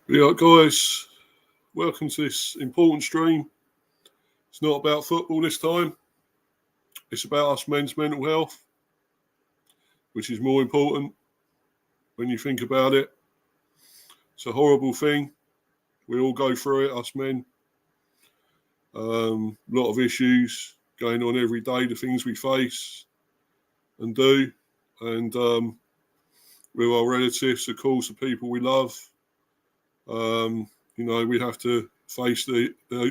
Yeah, guys, welcome to this important stream. It's not about football this time. It's about us men's mental health, which is more important when you think about it. It's a horrible thing. We all go through it, us men. A lot of issues going on every day, the things we face and do. And with our relatives, of course, the people we love. We have to face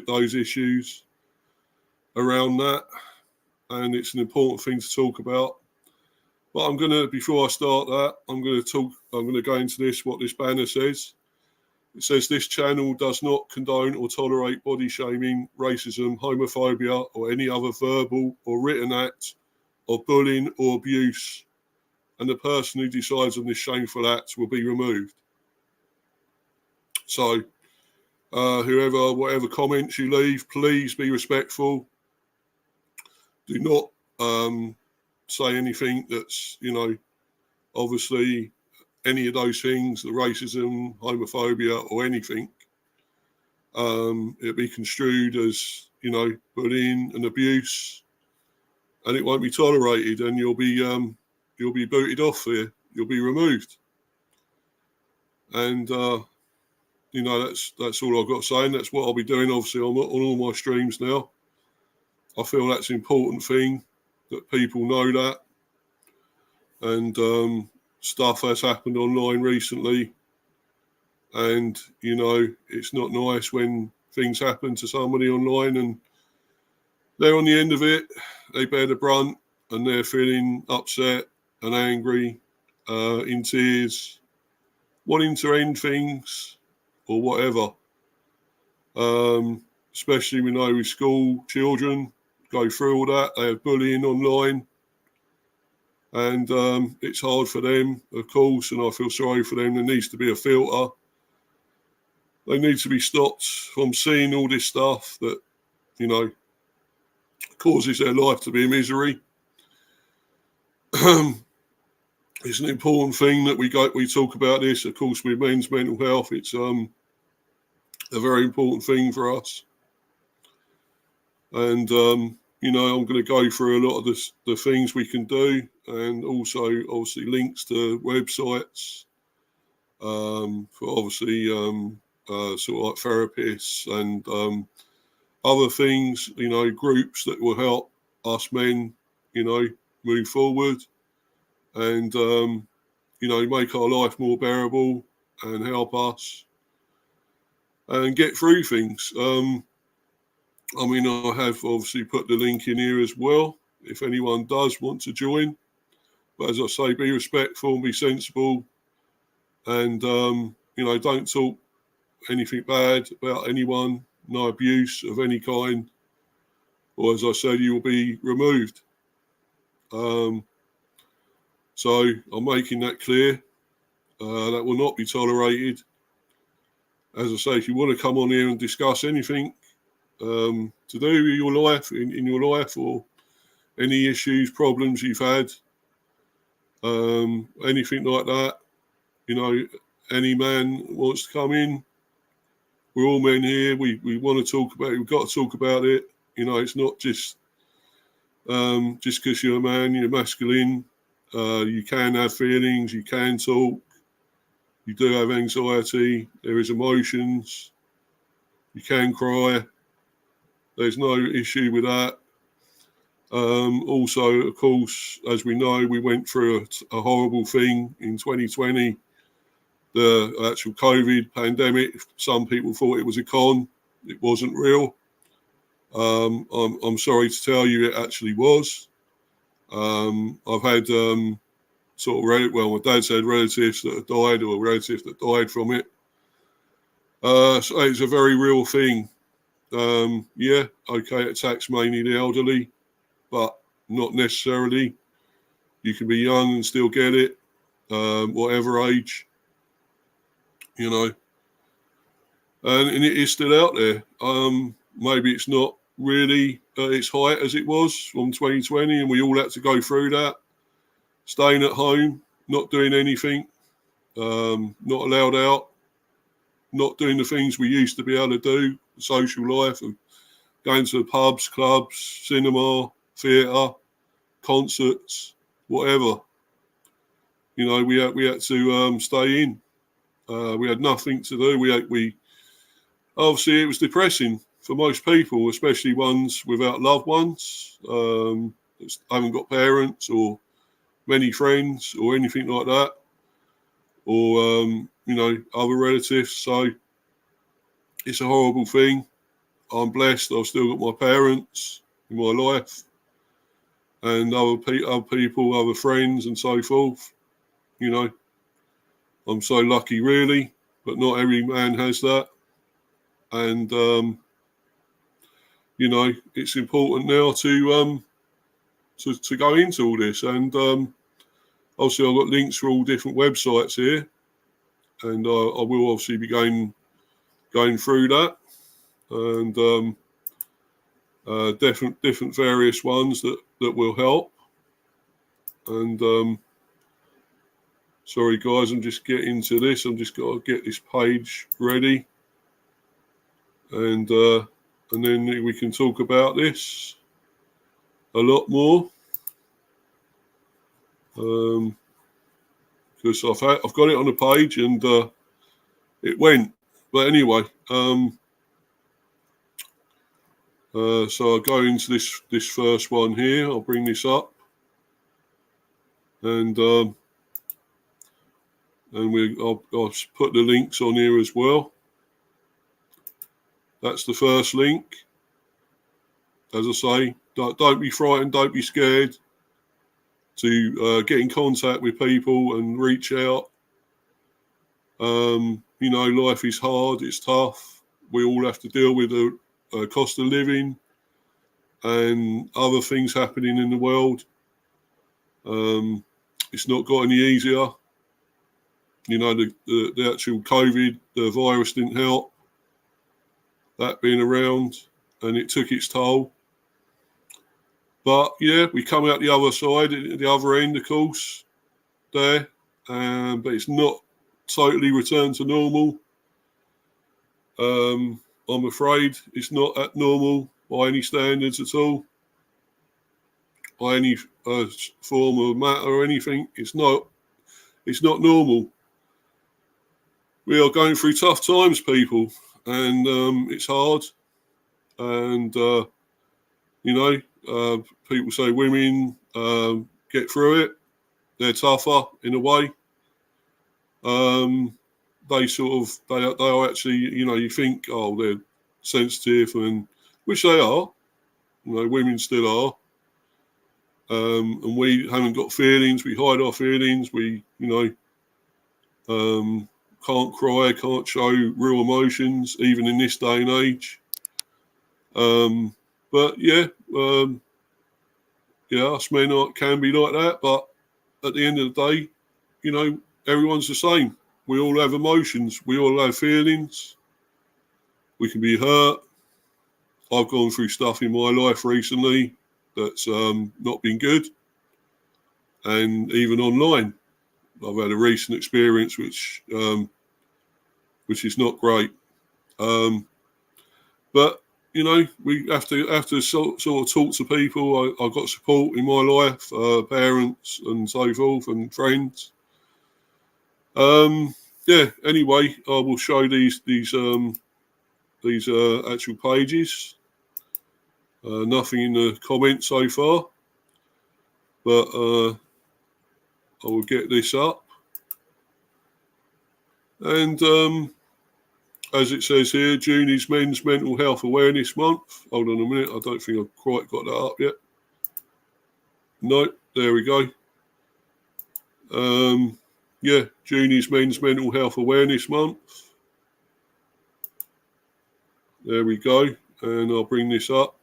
those issues around that. And it's an important thing to talk about. But before I start that, I'm going to go into this, what this banner says. It says this channel does not condone or tolerate body shaming, racism, homophobia, or any other verbal or written act of bullying or abuse. And the person who decides on this shameful act will be removed. So, whatever comments you leave, please be respectful. Do not say anything that's, obviously any of those things, the racism, homophobia or anything, it'll be construed as, bullying and abuse, and it won't be tolerated, and you'll be booted off here. You'll be removed. And, that's all I've got to say, and that's what I'll be doing, obviously, on all my streams now. I feel that's an important thing, that people know that. And stuff has happened online recently. And, it's not nice when things happen to somebody online and they're on the end of it. They bear the brunt and they're feeling upset and angry, in tears, wanting to end things or whatever. Especially we know with school children go through all that. They have bullying online. And it's hard for them, of course, and I feel sorry for them. There needs to be a filter. They need to be stopped from seeing all this stuff that, causes their life to be a misery. It's an important thing that we talk about this, of course, with men's mental health. It's a very important thing for us. And, I'm going to go through a lot of the things we can do, and also, obviously, links to websites for, obviously, sort of like therapists and other things, groups that will help us men, move forward and, make our life more bearable and help us and get through things. I have obviously put the link in here as well, if anyone does want to join. But as I say, be respectful and be sensible and, don't talk anything bad about anyone, no abuse of any kind, or as I said, you will be removed. So I'm making that clear. That will not be tolerated. As I say, if you want to come on here and discuss anything to do with your life, in your life, or any issues, problems you've had, anything like that, any man wants to come in, we're all men here. We want to talk about it. We've got to talk about it. It's not just because you're a man, you're masculine. You can have feelings. You can talk. You do have anxiety. There is emotions. You can cry. There's no issue with that. Also, of course, as we know, we went through a horrible thing in 2020. The actual COVID pandemic. Some people thought it was a con. It wasn't real. I'm sorry to tell you, it actually was. I've had my dad's had relatives that have died, or relatives that died from it. So it's a very real thing. It attacks mainly the elderly, but not necessarily. You can be young and still get it, whatever age. And it is still out there. Maybe it's not really at its height as it was from 2020, and we all had to go through that, staying at home, not doing anything, not allowed out, not doing the things we used to be able to do, social life, and going to the pubs, clubs, cinema, theatre, concerts, whatever. You know, we had to stay in. We had nothing to do. We obviously it was depressing for most people, especially ones without loved ones, that haven't got parents or many friends or anything like that, or you know, other relatives. So it's a horrible thing. I'm blessed. I've still got my parents in my life, and other people, other friends, and so forth. You know, I'm so lucky, really, but not every man has that. And you know, it's important now to go into all this. And obviously, I've got links for all different websites here, and I will obviously be going through that, and different various ones that will help. And sorry guys, I'm just getting to this. I'm just got to get this page ready, and then we can talk about this a lot more. Because I've got it on the page and it went. But anyway, so I'll go into this first one here. I'll bring this up, and I'll put the links on here as well. That's the first link. As I say, don't be frightened, don't be scared to get in contact with people and reach out. You know, life is hard, it's tough. We all have to deal with the cost of living and other things happening in the world. It's not got any easier. You know, the actual COVID, the virus didn't help. That being around, and it took its toll. But yeah, we come out the other side, at the other end, of course, there. But it's not totally returned to normal. I'm afraid it's not at normal by any standards at all, by any form of matter or anything. It's not normal. We are going through tough times, people, and it's hard. And you know, people say women get through it. They're tougher in a way. They are actually, you know, you think, oh, they're sensitive, and which they are. You know, women still are. And we haven't got feelings. We hide our feelings. We, you know, can't cry, can't show real emotions, even in this day and age. But yeah, us men can be like that. But at the end of the day, you know, everyone's the same. We all have emotions. We all have feelings. We can be hurt. I've gone through stuff in my life recently that's not been good. And even online, I've had a recent experience which is not great. But you know, we have to sort of talk to people. I've got support in my life, parents and so forth, and friends. Yeah. Anyway, I will show these actual pages. Nothing in the comments so far, but I will get this up. And as it says here, June is Men's Mental Health Awareness Month. Hold on a minute, I don't think I've quite got that up yet. No, there we go. Yeah, June is Men's Mental Health Awareness Month. There we go, and I'll bring this up.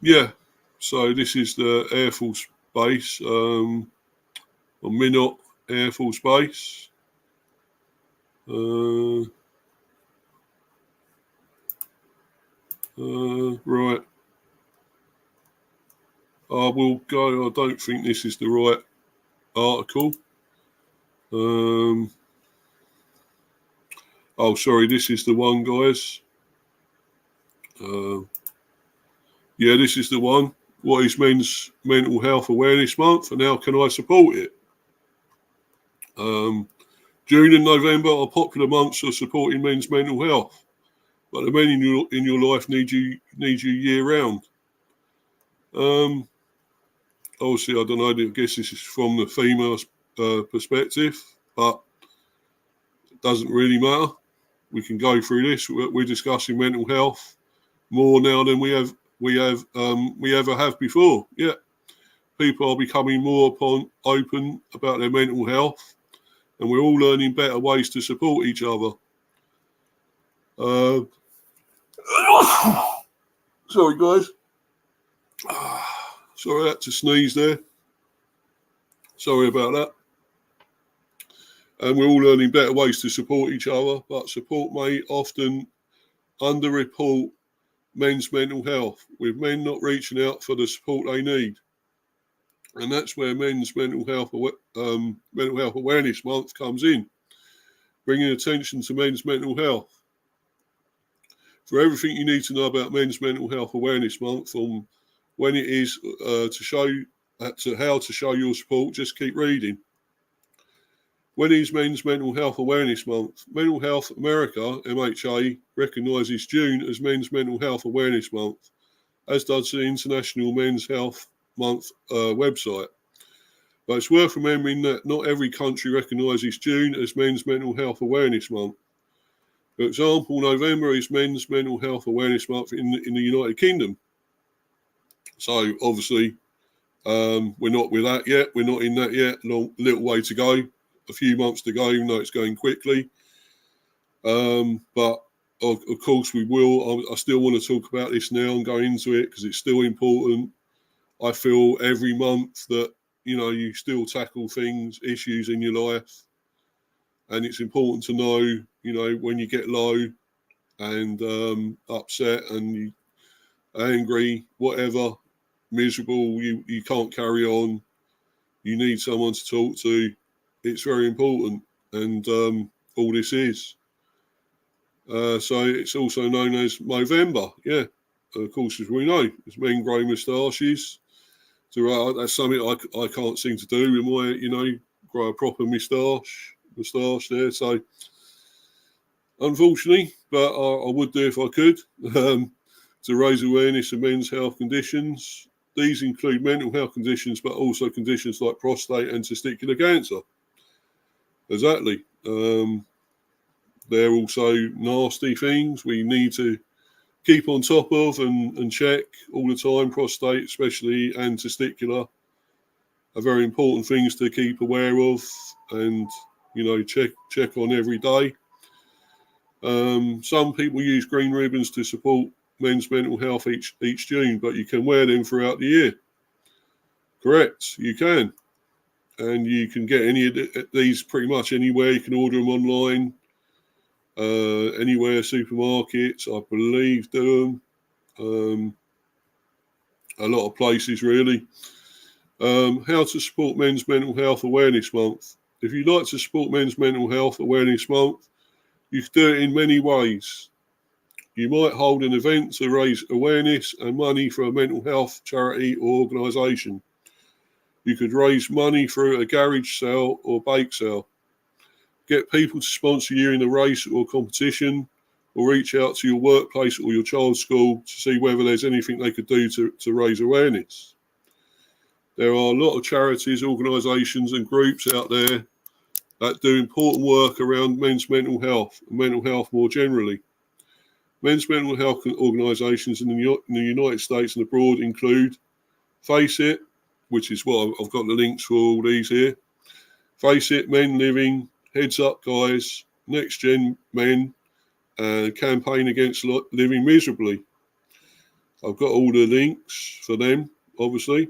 Yeah, so this is the Air Force Base, on Minot Air Force Base. Right. I will go. I don't think this is the right article. Oh, sorry, this is the one, guys. Yeah, this is the one. What is Men's Mental Health Awareness Month, and how can I support it? June and November are popular months for supporting men's mental health, but the men in your life need you year round. Obviously, I don't know. I guess this is from the female's perspective, but it doesn't really matter. We can go through this. We're discussing mental health more now than we ever have before. Yeah, people are becoming more open about their mental health, and we're all learning better ways to support each other. Sorry, guys. Sorry, I had to sneeze there. Sorry about that. And we're all learning better ways to support each other, but support may often underreport men's mental health, with men not reaching out for the support they need. And that's where Men's Mental Health Awareness Month comes in, bringing attention to men's mental health. For everything you need to know about Men's Mental Health Awareness Month, from when it is to how to show your support, just keep reading. When is Men's Mental Health Awareness Month? Mental Health America, MHA, recognises June as Men's Mental Health Awareness Month, as does the International Men's Health Month website. But it's worth remembering that not every country recognises June as Men's Mental Health Awareness Month. For example, November is Men's Mental Health Awareness Month in the United Kingdom. So obviously, we're not with that yet. We're not in that yet. Little way to go. A few months to go, even though it's going quickly. But of course we will. I still want to talk about this now and go into it because it's still important. I feel every month that, you still tackle issues in your life. And it's important to know, when you get low and upset and you angry, whatever, miserable, you can't carry on. You need someone to talk to. It's very important. And all this is. So it's also known as Movember. Yeah, of course, as we know, as men grow moustaches. So that's something I can't seem to do with my, grow a proper moustache there. So unfortunately, but I would do if I could, to raise awareness of men's health conditions. These include mental health conditions, but also conditions like prostate and testicular cancer. Exactly. They're also nasty things we need to keep on top of and check all the time. Prostate, especially, and testicular are very important things to keep aware of and, check on every day. Some people use green ribbons to support men's mental health each June, but you can wear them throughout the year. Correct, you can. And you can get any of these pretty much anywhere. You can order them online, anywhere, supermarkets, I believe, do them. A lot of places, really. How to support Men's Mental Health Awareness Month. If you'd like to support Men's Mental Health Awareness Month, you can do it in many ways. You might hold an event to raise awareness and money for a mental health charity or organisation. You could raise money through a garage sale or bake sale. Get people to sponsor you in a race or competition, or reach out to your workplace or your child's school to see whether there's anything they could do to raise awareness. There are a lot of charities, organisations and groups out there that do important work around men's mental health and mental health more generally. Men's mental health organisations in the United States and abroad include Face It, which is what I've got the links for all these here. Face It, Men Living, Heads Up Guys, Next Gen Men, and Campaign Against Living Miserably. I've got all the links for them, obviously.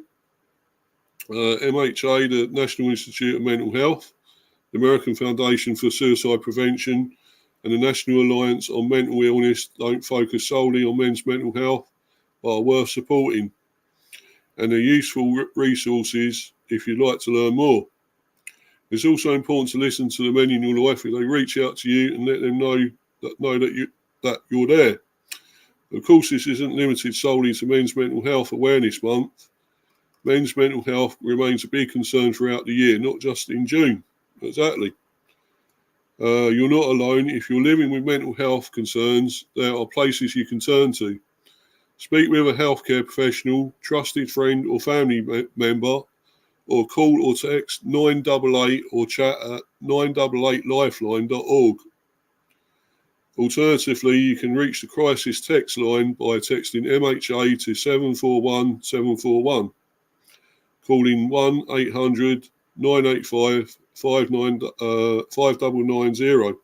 MHA, the National Institute of Mental Health, the American Foundation for Suicide Prevention, and the National Alliance on Mental Illness don't focus solely on men's mental health, but are worth supporting. And they're useful resources if you'd like to learn more. It's also important to listen to the men in your life if they reach out to you and let them know that you're there. Of course, this isn't limited solely to Men's Mental Health Awareness Month. Men's mental health remains a big concern throughout the year, not just in June. Exactly. You're not alone. If you're living with mental health concerns, there are places you can turn to. Speak with a healthcare professional, trusted friend or family member, or call or text 988 or chat at 988lifeline.org. Alternatively, you can reach the crisis text line by texting MHA to 741 741, calling 1-800 985 5990,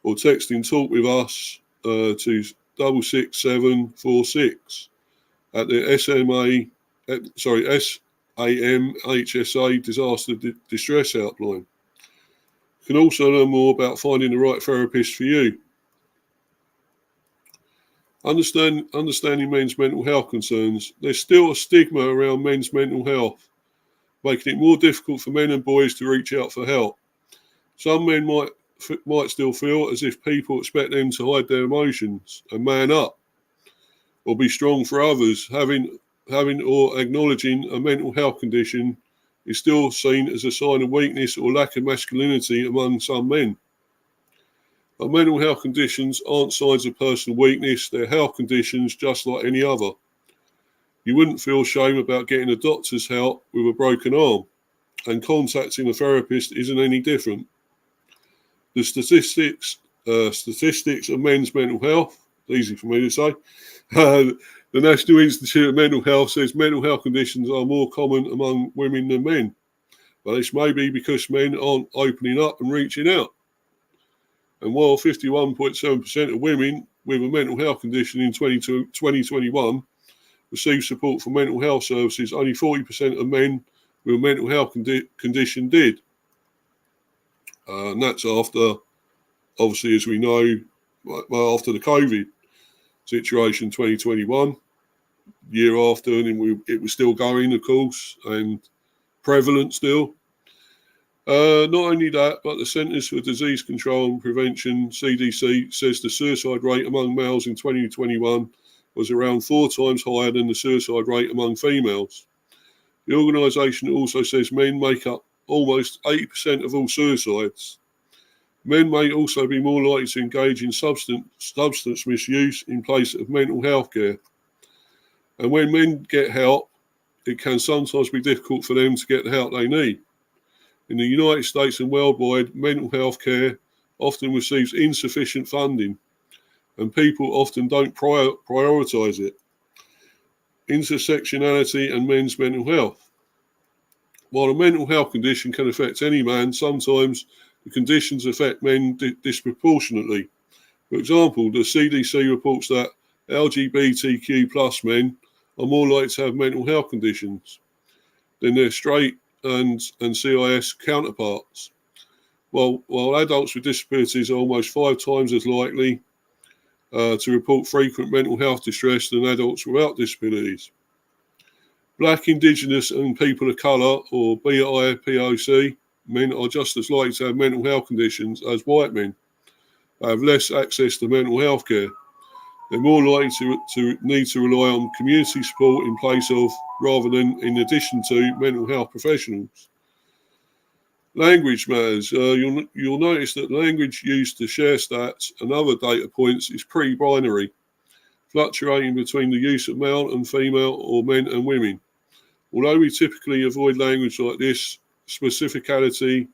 or texting Talk With Us to 66746 at the SAMHSA Disaster Distress Helpline. You can also learn more about finding the right therapist for you. Understanding men's mental health concerns. There's still a stigma around men's mental health, making it more difficult for men and boys to reach out for help. Some men might still feel as if people expect them to hide their emotions and man up or be strong for others. Having or acknowledging a mental health condition is still seen as a sign of weakness or lack of masculinity among some men. But mental health conditions aren't signs of personal weakness. They're health conditions just like any other. You wouldn't feel shame about getting a doctor's help with a broken arm, and contacting a therapist isn't any different. The statistics of men's mental health, easy for me to say, the National Institute of Mental Health says mental health conditions are more common among women than men. But this may be because men aren't opening up and reaching out. And while 51.7% of women with a mental health condition in 2021 received support from mental health services, only 40% of men with a mental health condition did. And that's after, obviously, as we know, after the COVID situation 2021, year after, and it was still going, of course, and prevalent still. Not only that, but the Centers for Disease Control and Prevention, CDC, says the suicide rate among males in 2021 was around 4 times higher than the suicide rate among females. The organisation also says men make up almost 80% of all suicides. Men may also be more likely to engage in substance misuse in place of mental health care. And when men get help, it can sometimes be difficult for them to get the help they need. In the United States and worldwide, mental health care often receives insufficient funding, and people often don't prioritise it. Intersectionality and men's mental health. While a mental health condition can affect any man, sometimes the conditions affect men disproportionately. For example, the CDC reports that LGBTQ plus men are more likely to have mental health conditions than their straight and CIS counterparts, while adults with disabilities are almost 5 times as likely to report frequent mental health distress than adults without disabilities. Black, Indigenous and people of colour, or BIPOC, men are just as likely to have mental health conditions as white men. They have less access to mental health care. They're more likely to need to rely on community support in place of, rather than in addition to, mental health professionals. Language matters. You'll notice that language used to share stats and other data points is pretty binary, fluctuating between the use of male and female or men and women. Although we typically avoid language like this, specificity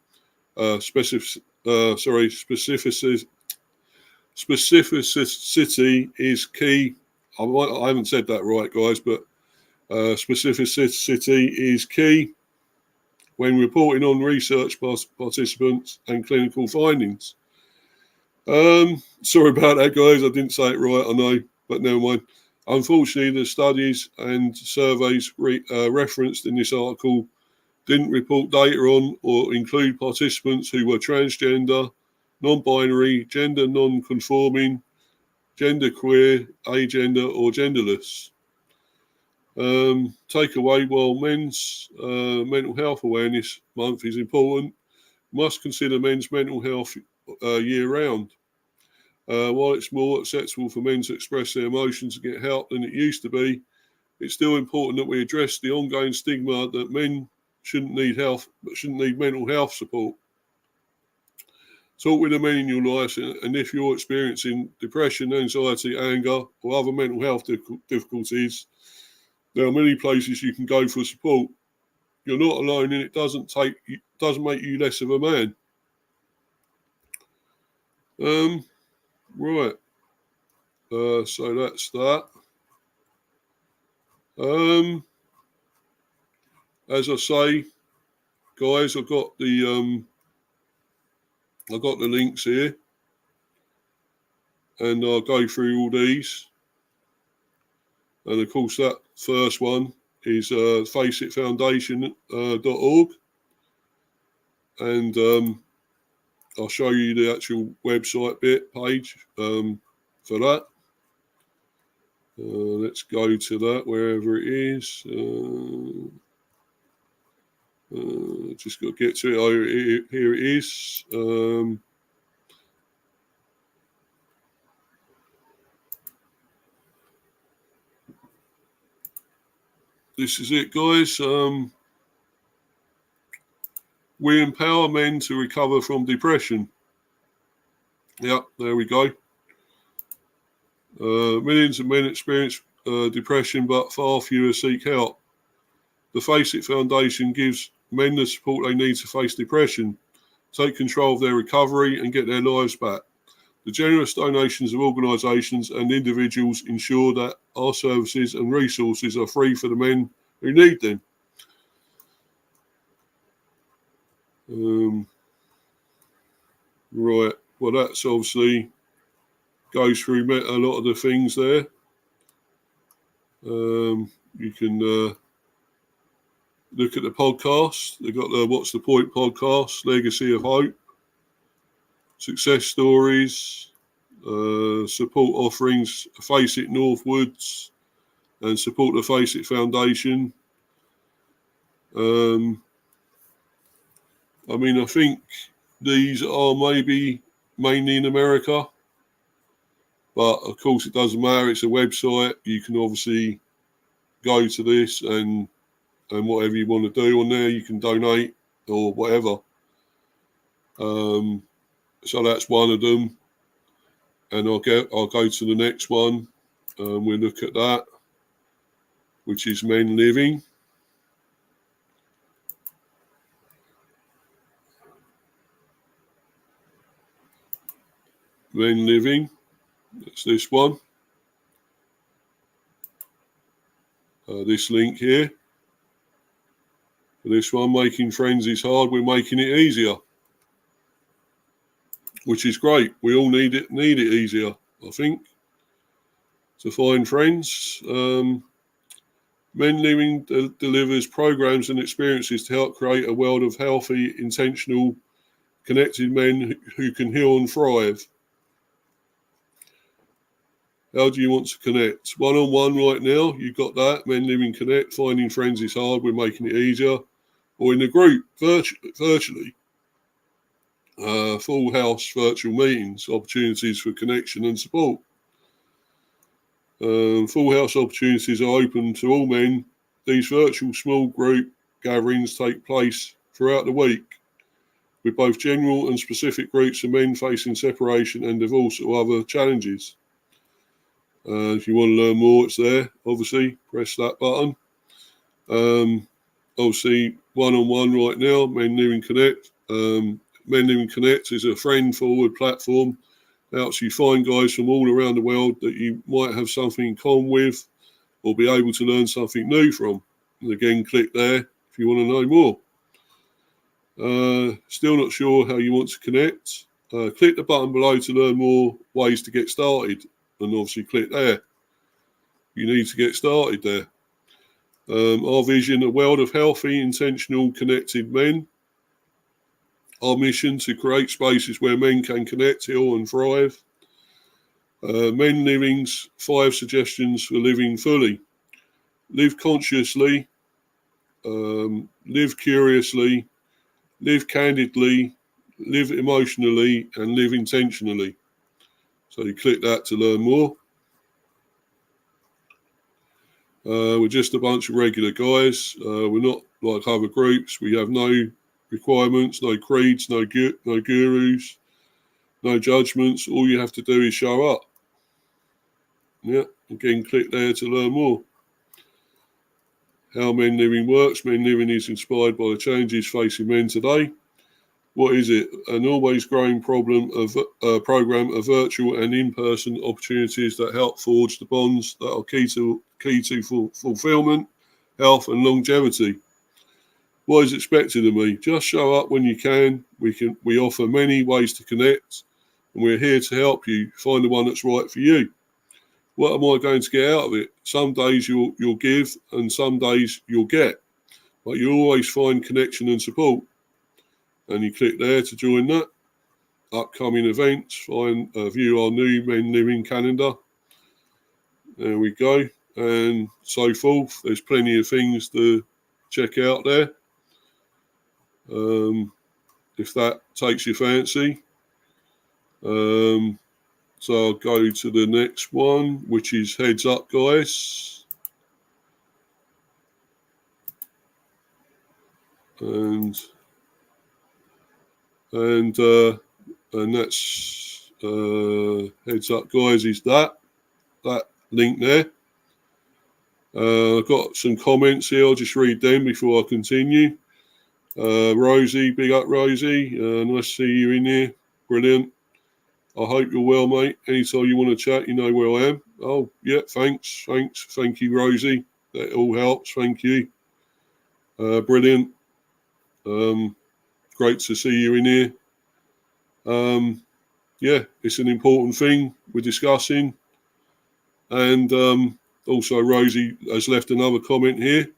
is key. I haven't said that right, guys, but specificity is key when reporting on research participants and clinical findings. Sorry about that, guys. I didn't say it right, I know, but never mind. Unfortunately, the studies and surveys referenced in this article didn't report data on or include participants who were transgender, non-binary, gender non-conforming, genderqueer, agender or genderless. Takeaway, while Men's Mental Health Awareness Month is important, must consider men's mental health year round. While it's more acceptable for men to express their emotions and get help than it used to be, it's still important that we address the ongoing stigma that men shouldn't need mental health support. Talk with the men in your lives, and if you're experiencing depression, anxiety, anger, or other mental health difficulties, there are many places you can go for support. You're not alone, and it doesn't make you less of a man. Right. So that's that. As I say, guys, I've got the links here, and I'll go through all these. And of course, that first one is faceitfoundation.org, and I'll show you the actual website page for that. Let's go to that wherever it is. Just got to get to it. Oh, here it is. This is it, guys. We empower men to recover from depression. Yep, there we go. Millions of men experience depression, but far fewer seek help. The Face It Foundation gives men the support they need to face depression, take control of their recovery, and get their lives back. The generous donations of organisations and individuals ensure that our services and resources are free for the men who need them. Right, well, that's obviously goes through a lot of the things there. You can look at the podcast. They've got the What's the Point podcast, Legacy of Hope, success stories, support offerings, Face It Northwoods, and support the Face It Foundation. I mean, I think these are maybe mainly in America, but of course it doesn't matter. It's a website. You can obviously go to this and whatever you want to do on there, you can donate or whatever. So that's one of them, and I'll go to the next one. We'll look at that, which is Men Living. Men Living. That's this one. This link here. For this one, making friends is hard. We're making it easier, which is great. We all need it easier, I think, to find friends. Men Living delivers programs and experiences to help create a world of healthy, intentional, connected men who can heal and thrive. How do you want to connect? One-on-one right now, you've got that. Men Living Connect, finding friends is hard. We're making it easier. Or in a group, virtually. Full house virtual meetings, opportunities for connection and support. Full house opportunities are open to all men. These virtual small group gatherings take place throughout the week, with both general and specific groups of men facing separation and divorce or other challenges. If you want to learn more, it's there. Obviously, press that button. Obviously, one-on-one right now, Men Living Connect. Men Living Connect is a friend-forward platform. Helps you find guys from all around the world that you might have something in common with or be able to learn something new from. And again, click there if you want to know more. Still not sure how you want to connect? Click the button below to learn more ways to get started. And obviously click there. You need to get started there. Our vision, a world of healthy, intentional, connected men. Our mission to create spaces where men can connect, heal and thrive. Men Living's 5 suggestions for living fully. Live consciously, live curiously, live candidly, live emotionally, and live intentionally. So you click that to learn more. We're just a bunch of regular guys. We're not like other groups. We have no requirements, no creeds, no gurus, no judgments. All you have to do is show up. Yeah, again, click there to learn more. How Men Living works. Men Living is inspired by the changes facing men today. What is it? An always growing program of virtual and in-person opportunities that help forge the bonds that are key to fulfillment, health, and longevity. What is expected of me? Just show up when you can. We offer many ways to connect, and we're here to help you find the one that's right for you. What am I going to get out of it? Some days you'll give, and some days you'll get, but you'll always find connection and support. And you click there to join that. Upcoming events, view our new Men Living calendar. There we go, and so forth. There's plenty of things to check out there. If that takes your fancy. So I'll go to the next one, which is Heads Up, guys. And that's Heads Up, guys, is that link there. I've got some comments here. I'll just read them before I continue. Rosie, big up, Rosie. Nice to see you in here. Brilliant. I hope you're well, mate. Anytime you want to chat, you know where I am. Oh, yeah, thanks. Thank you, Rosie. That all helps. Thank you. Brilliant. Great to see you in here. Yeah, it's an important thing we're discussing. And also, Rosie has left another comment here.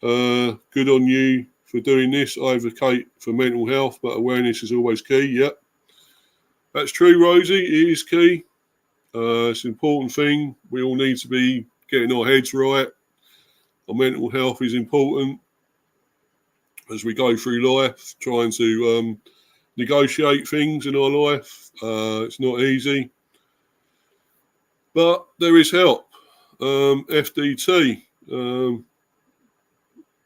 Good on you for doing this. I advocate for mental health, but awareness is always key. Yep. That's true, Rosie. It is key. It's an important thing. We all need to be getting our heads right. Our mental health is important as we go through life, trying to negotiate things in our life. It's not easy, but there is help. FDT.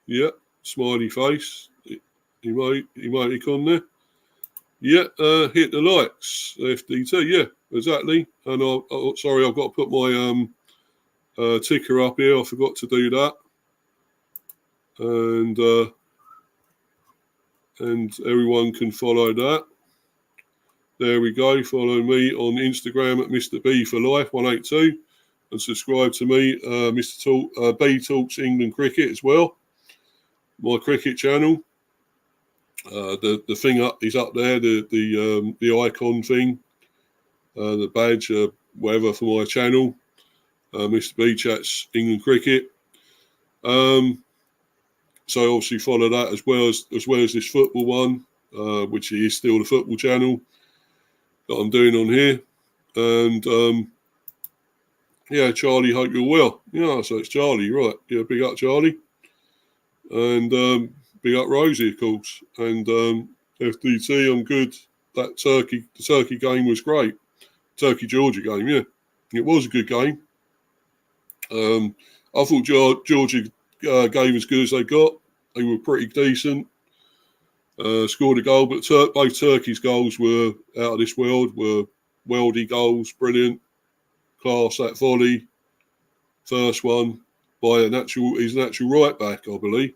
Yeah, smiley face. Emoticon there. Yeah, hit the likes, FDT. Yeah, exactly. And sorry, I've got to put my ticker up here. I forgot to do that. And everyone can follow that. There we go. Follow me on Instagram at Mr. B for Life 182, and subscribe to me, Mr. B Talks England Cricket as well. My cricket channel. The thing is up there, the icon thing, the badge, whatever for my channel, Mr. B Chats England Cricket. So obviously follow that as well as this football one, which is still the football channel that I'm doing on here. And yeah, Charlie, hope you're well. Yeah, so it's Charlie, right? Yeah, big up Charlie, and big up Rosie, of course, and FDT. I'm good. The Turkey game was great. Turkey-Georgia game, yeah, it was a good game. I thought Georgia gave as good as they got. They were pretty decent. Scored a goal, but both Turkey's goals were out of this world. Were worldy goals, brilliant, class. That volley, first one by his natural right back, I believe.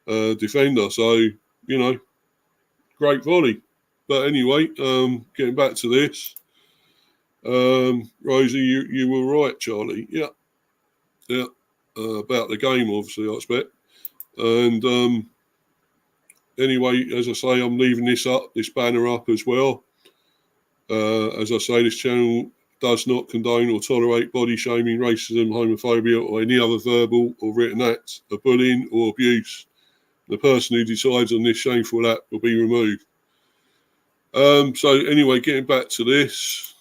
Defender, so great volley. But anyway, getting back to this, Rosie, you were right, Charlie. Yeah, about the game, obviously, I expect. And anyway, as I say, I'm leaving this banner up as well. As I say, this channel does not condone or tolerate body shaming, racism, homophobia, or any other verbal or written act of bullying or abuse. The person who decides on this shameful act will be removed. So anyway, getting back to this,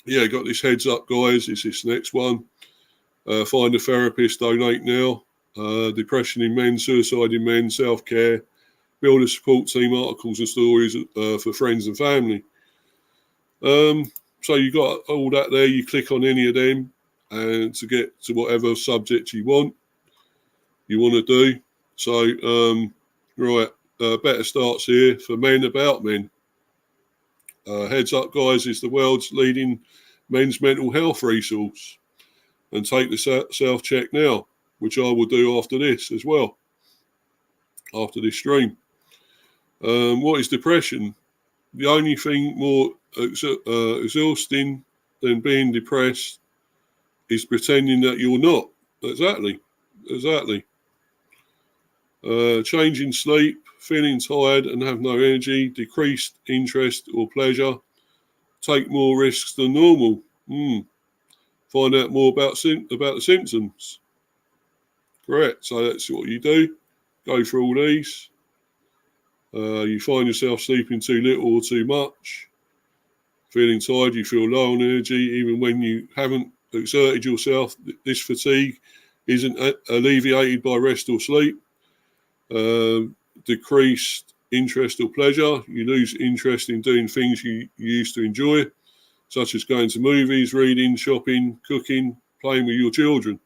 yeah, got this Heads Up, guys. It's this next one. Find a therapist, donate now. depression in men, suicide in men, self-care, build a support team, articles and stories for friends and family. So you got all that there. You click on any of them and to get to whatever subject you want to do. So, right, better starts here for men about men. Heads Up Guys is the world's leading men's mental health resource. And take the self-check now, which I will do after this as well, after this stream. What is depression? The only thing more exhausting than being depressed is pretending that you're not. Exactly. Changing sleep, feeling tired and have no energy, decreased interest or pleasure, take more risks than normal. Find out more about the symptoms. Correct. So that's what you do. Go through all these. You find yourself sleeping too little or too much. Feeling tired, you feel low on energy, even when you haven't exerted yourself. This fatigue isn't alleviated by rest or sleep. Decreased interest or pleasure. You lose interest in doing things you used to enjoy, such as going to movies, reading, shopping, cooking, playing with your children.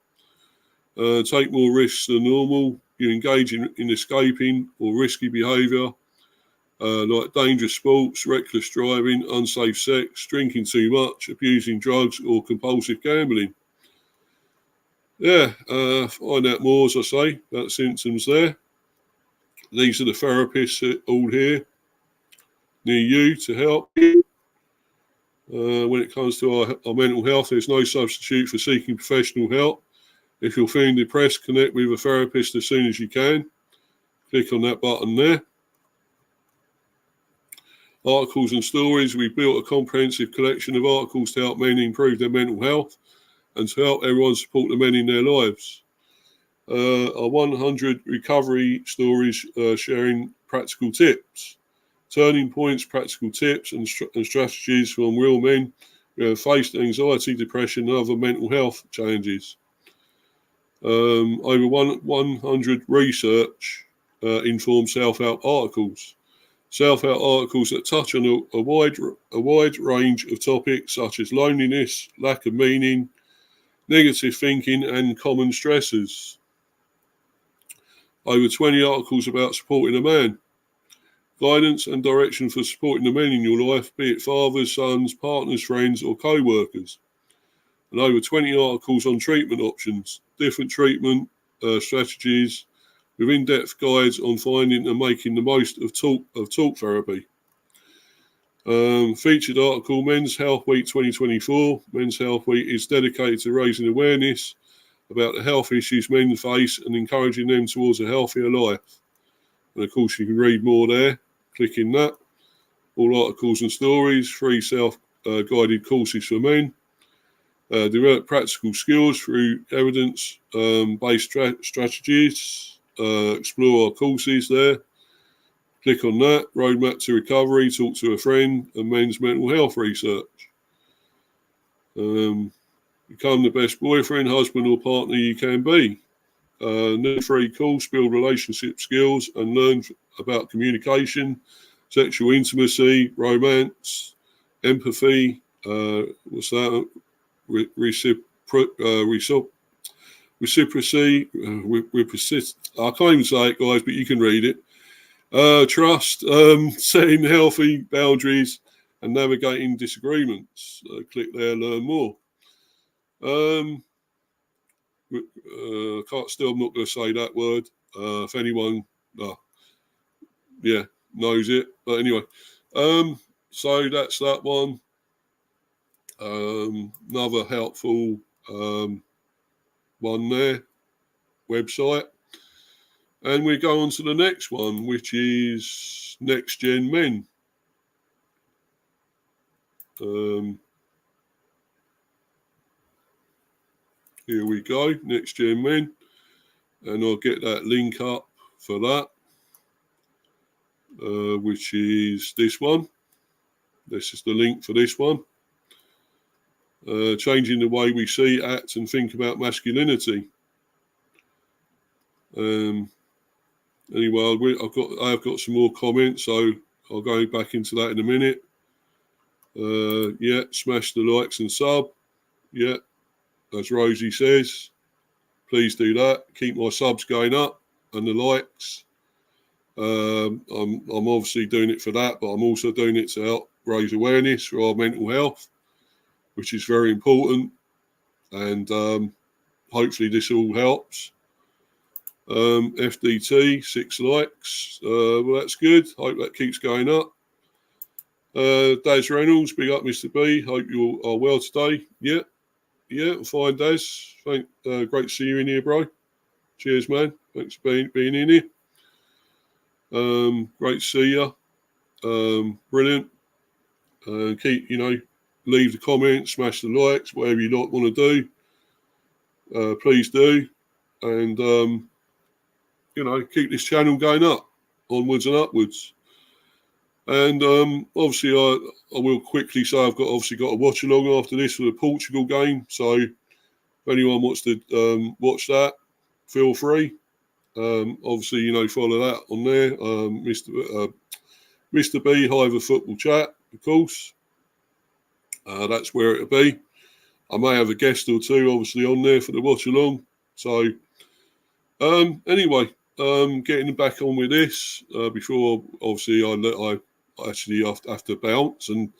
Take more risks than normal. You engage in escaping or risky behaviour, like dangerous sports, reckless driving, unsafe sex, drinking too much, abusing drugs or compulsive gambling. Find out more, as I say, about symptoms there. These are the therapists all here near you to help you. When it comes to our mental health, there's no substitute for seeking professional help. If you're feeling depressed, connect with a therapist as soon as you can. Click on that button there. Articles and stories. We built a comprehensive collection of articles to help men improve their mental health and to help everyone support the men in their lives. Our 100 recovery stories sharing practical tips, turning points, practical tips and strategies from real men who have faced anxiety, depression and other mental health challenges. Over 100 research informed self-help articles. Self-help articles that touch on a wide range of topics such as loneliness, lack of meaning, negative thinking and common stressors. Over 20 articles about supporting a man. Guidance and direction for supporting the men in your life, be it fathers, sons, partners, friends or co-workers. And over 20 articles on treatment options, different treatment strategies, with in-depth guides on finding and making the most of talk therapy. Featured article, Men's Health Week 2024. Men's Health Week is dedicated to raising awareness about the health issues men face and encouraging them towards a healthier life. And of course you can read more there, clicking that. All articles and stories, free self-guided courses for men. Develop practical skills through evidence-based strategies. Explore our courses there. Click on that. Roadmap to recovery, talk to a friend, and men's mental health research. Become the best boyfriend, husband, or partner you can be. New free course, build relationship skills, and learn about communication, sexual intimacy, romance, empathy. What's that? Reciprocity, I can't even say it, guys, but you can read it. Trust, setting healthy boundaries and navigating disagreements. Click there, learn more. I'm not going to say that word. If anyone, knows it. But anyway, so that's that one. Another helpful one there, website. And we go on to the next one, which is Next Gen Men. Here we go, Next Gen Men. And I'll get that link up for that, which is this one. This is the link for this one. Changing the way we see, act and think about masculinity. Anyway, I've got some more comments, so I'll go back into that in a minute. Yeah, smash the likes and sub. Yeah, as Rosie says, please do that. Keep my subs going up and the likes. I'm obviously doing it for that, but I'm also doing it to help raise awareness for our mental health, which is very important. And hopefully this all helps. FDT, 6 likes. Well, that's good. Hope that keeps going up. Daz Reynolds, big up, Mr. B. Hope you are well today. Yeah, fine, Daz. Great to see you in here, bro. Cheers, man. Thanks for being in here. Great to see you. Brilliant. Keep, leave the comments, smash the likes, whatever you want to do. Please do. And, keep this channel going up, onwards and upwards. And obviously, I will quickly say I've got a watch along after this for the Portugal game. So if anyone wants to watch that, feel free. Obviously, follow that on there. Mr. B, Hiver Football Chat, of course. That's where it'll be. I may have a guest or two, obviously, on there for the watch along. So anyway, getting back on with this before obviously I actually have to bounce and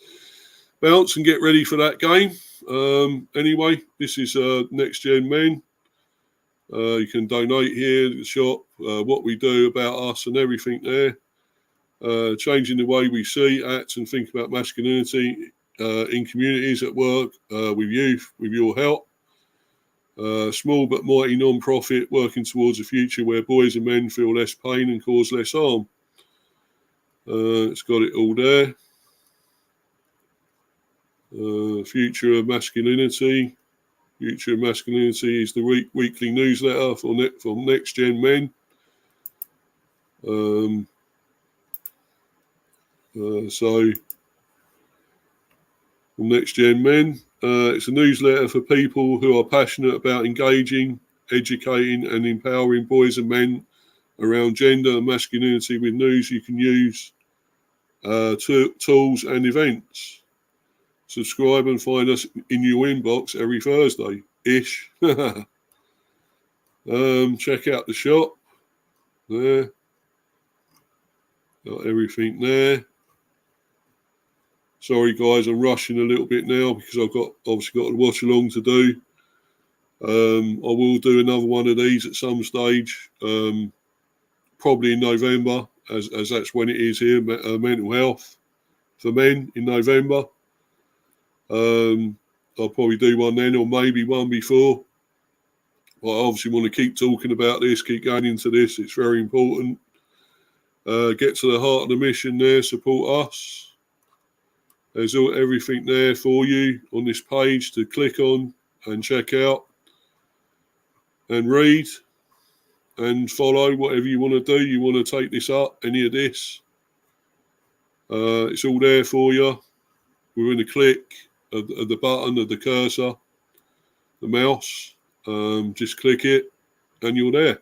get ready for that game. Anyway, this is Next Gen Men. You can donate here at the shop, what we do, about us and everything there. Changing the way we see, act and think about masculinity in communities, at work, with youth, with your help. Small but mighty non-profit working towards a future where boys and men feel less pain and cause less harm. It's got it all there. Future of Masculinity. Future of Masculinity is the weekly newsletter from Next Gen Men. So, from Next Gen Men, it's a newsletter for people who are passionate about engaging, educating and empowering boys and men around gender and masculinity with news you can use, tools and events. Subscribe and find us in your inbox every Thursday-ish. Check out the shop. There. Got everything there. Sorry, guys, I'm rushing a little bit now because I've obviously got a watch along to do. I will do another one of these at some stage, probably in November, as that's when it is here, mental health for men in November. I'll probably do one then, or maybe one before. But I obviously want to keep talking about this, keep going into this. It's very important. Get to the heart of the mission there, support us. There's everything there for you on this page to click on and check out and read and follow whatever you want to do. You want to take this up, any of this. It's all there for you within a click of the button, of the cursor, the mouse. Just click it and you're there.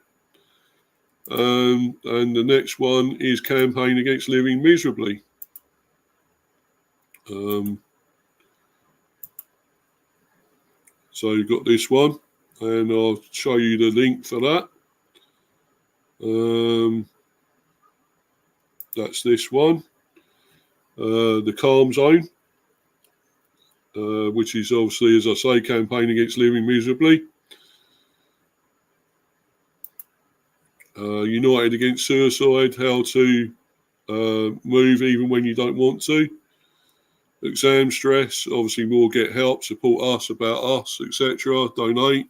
And the next one is Campaign Against Living Miserably. So you've got this one, and I'll show you the link for that. That's this one, the Calm Zone, which is obviously, as I say, Campaign Against Living Miserably. United Against Suicide, how to move even when you don't want to. Exam stress, obviously more get help, support us, about us, etc. Donate.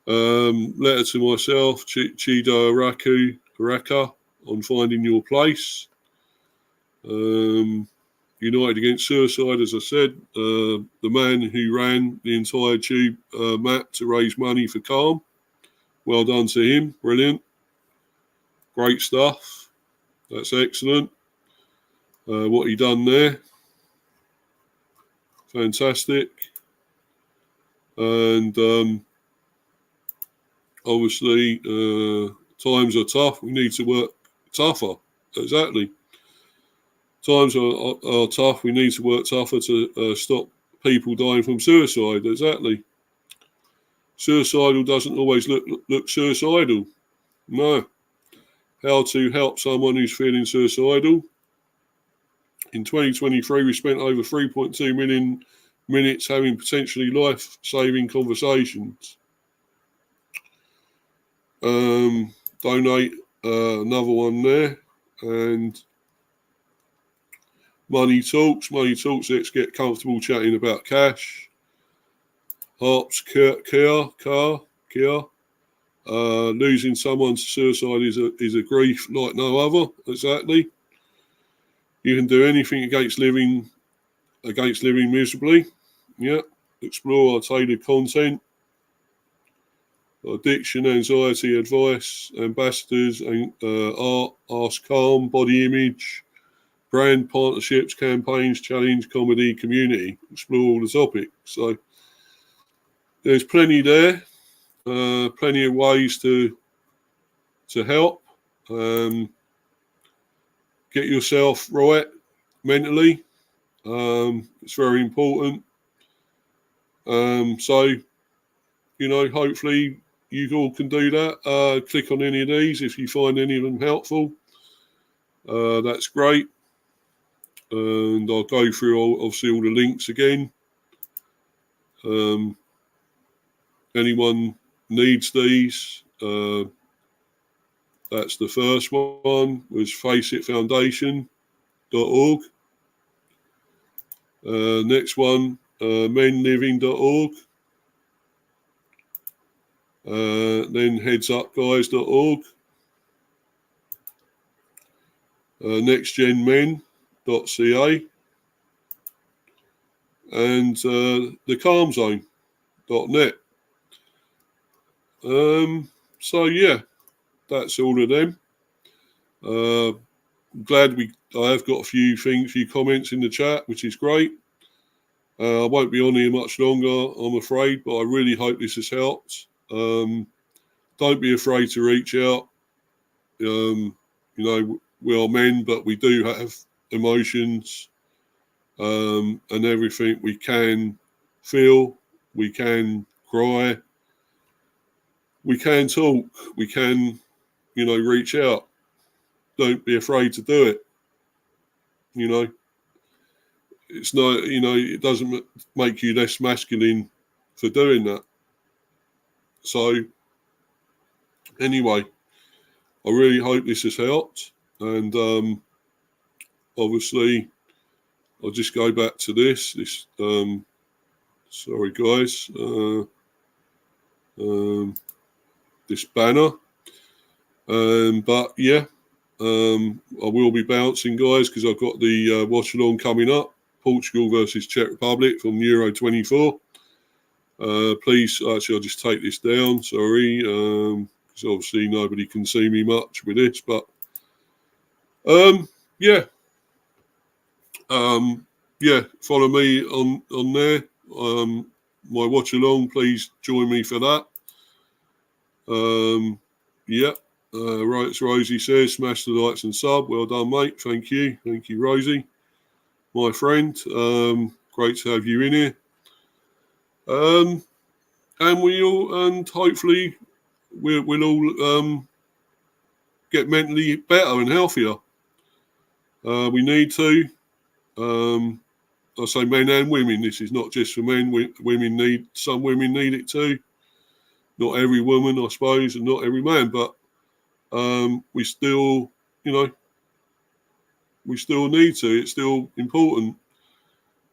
Letter to myself, Chido Araka, on finding your place. United Against Suicide, as I said, the man who ran the entire tube map to raise money for Calm. Well done to him, brilliant. Great stuff, that's excellent. What he done there, fantastic. And obviously, times are tough. We need to work tougher. Exactly. Times are tough. We need to work tougher to stop people dying from suicide. Exactly. Suicidal doesn't always look suicidal. No. How to help someone who's feeling suicidal. In 2023, we spent over 3.2 million minutes having potentially life-saving conversations. Donate another one there. And Money Talks. Let's get comfortable chatting about cash. Harps Kia. Losing someone to suicide is a grief like no other. Exactly. You can do anything against living miserably. Yeah. Explore our tailored content. Addiction, anxiety, advice, ambassadors, art, ask calm, body image, brand partnerships, campaigns, challenge, comedy, community. Explore all the topics. So there's plenty there. Plenty of ways to help. Get yourself right mentally. It's very important. So, hopefully you all can do that. Click on any of these if you find any of them helpful. That's great. And I'll go through obviously all the links again. Anyone needs these, that's the first one, was faceitfoundation.org. Next one, menliving.org. Then headsupguys.org. nextgenmen.ca. And thecalmzone.net. So yeah, that's all of them. Glad I have got a few comments in the chat, which is great. I won't be on here much longer, I'm afraid, but I really hope this has helped. Don't be afraid to reach out. We are men, but we do have emotions, and everything. We can feel, we can cry, we can talk, we can, reach out. Don't be afraid to do it. It's not, it doesn't make you less masculine for doing that. So, anyway, I really hope this has helped. And obviously, I'll just go back to this. Sorry, guys. This banner. But yeah, I will be bouncing, guys, because I've got the watch along coming up. Portugal versus Czech Republic from Euro 24. Please, actually, I'll just take this down. Sorry, because obviously nobody can see me much with this. But yeah, follow me on there. My watch along. Please join me for that. Right, as Rosie says, smash the likes and sub. Well done, mate. Thank you, Rosie, my friend. Great to have you in here. And hopefully we'll all get mentally better and healthier. We need to. I say men and women. This is not just for men. Some women need it too. Not every woman, I suppose, and not every man, but we still need to. It's still important.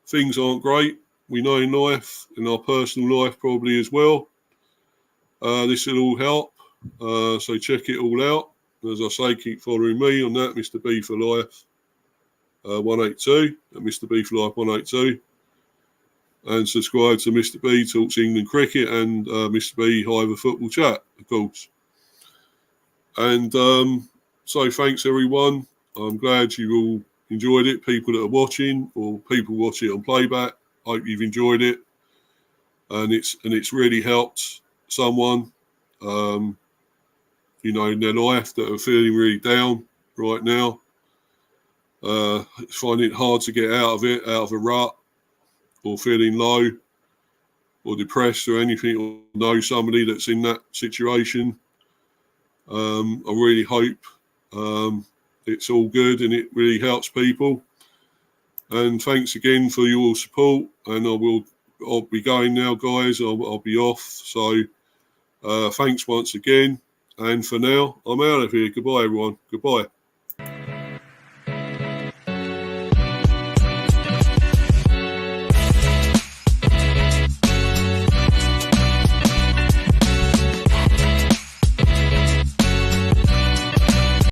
Things aren't great. We know in life, in our personal life probably as well. This will all help. So check it all out. As I say, keep following me on that, Mr. B for Life 182, at Mr. B for Life 182. And subscribe to Mr. B Talks England Cricket and Mr. B Hive Football Chat, of course. And so thanks, everyone. I'm glad you all enjoyed it. People that are watching or people watching it on playback, hope you've enjoyed it. And it's really helped someone. you know, in their life that are feeling really down right now, finding it hard to get out of it, out of a rut, or feeling low or depressed or anything, or know somebody that's in that situation. I really hope it's all good and it really helps people. And thanks again for your support. And I'll be going now, guys. I'll be off. So thanks once again. And for now, I'm out of here. Goodbye, everyone. Goodbye.